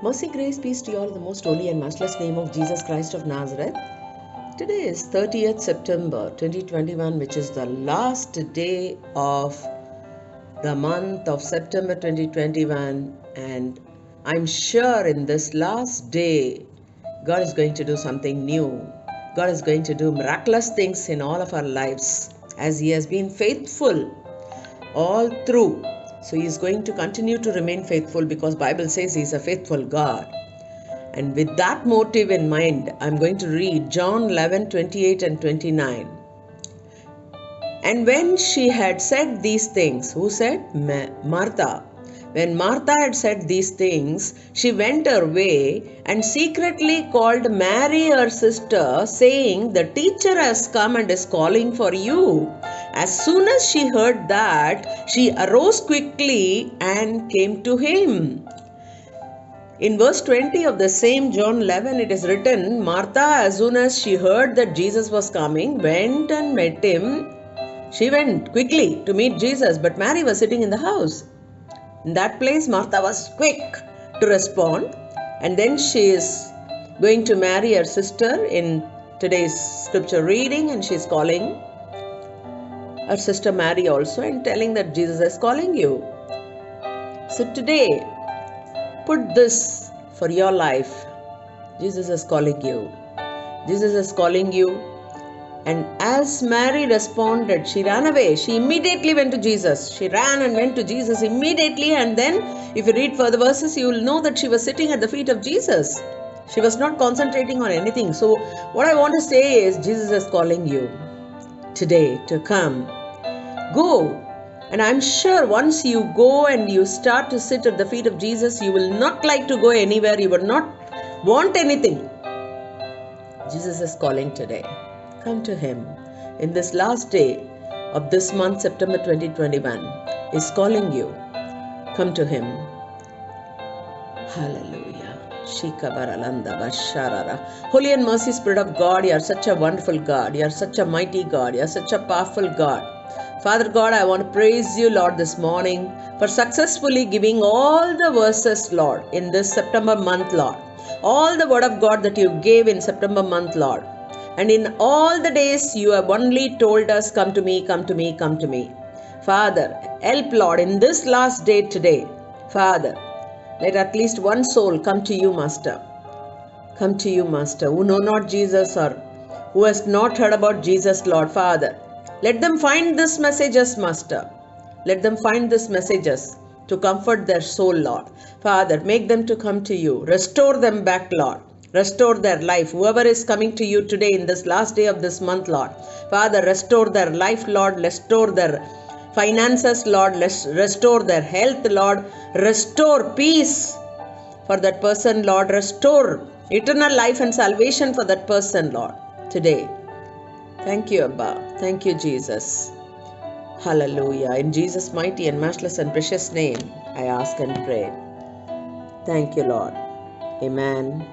Mercy, grace, peace to you all in the most holy and matchless name of Jesus Christ of Nazareth. Today is 30th September 2021, which is the last day of the month of September 2021. And I'm sure in this last day, God is going to do something new. God is going to do miraculous things in all of our lives as He has been faithful all through. So He is going to continue to remain faithful because Bible says He is a faithful God. And with that motive in mind, I'm going to read John 11:28 and 29. And when she had said these things, who said? Martha. When Martha had said these things, she went her way and secretly called Mary her sister, saying, The teacher has come and is calling for you. As soon as she heard that, she arose quickly and came to him. In verse 20 of the same John 11, it is written, Martha, as soon as she heard that Jesus was coming, went and met him. She went quickly to meet Jesus, but Mary was sitting in the house. In that place, Martha was quick to respond. And then she is going to marry her sister in today's scripture reading, and she is calling her sister Mary also and telling that Jesus is calling you. So today, put this for your life. Jesus is calling you. Jesus is calling you. And as Mary responded, she ran away. She immediately went to Jesus. She ran and went to Jesus immediately. And then, if you read further verses, you will know that she was sitting at the feet of Jesus. She was not concentrating on anything. So, what I want to say is, Jesus is calling you today to come. Go. And I'm sure once you go and you start to sit at the feet of Jesus, you will not like to go anywhere. You will not want anything. Jesus is calling today. Come to Him. In this last day of this month, September 2021, is calling you. Come to Him. Hallelujah. Holy and mercy Spirit of God, You are such a wonderful God. You are such a mighty God. You are such a powerful God. Father God, I want to praise You, Lord, this morning for successfully giving all the verses, Lord, in this September month, Lord. All the word of God that You gave in September month, Lord. And in all the days You have only told us, come to Me, come to Me, come to Me. Father, help, Lord, in this last day today. Father, let at least one soul come to You, Master. Come to You, Master, who know not Jesus or who has not heard about Jesus, Lord. Father, let them find this messages, Master. Let them find this messages to comfort their soul, Lord. Father, make them to come to You. Restore them back, Lord. Restore their life. Whoever is coming to You today in this last day of this month, Lord. Father, restore their life, Lord. Restore their finances, Lord. Restore their health, Lord. Restore peace for that person, Lord. Restore eternal life and salvation for that person, Lord, today. Thank You, Abba. Thank You, Jesus. Hallelujah. In Jesus' mighty and matchless and precious name, I ask and pray. Thank You, Lord. Amen.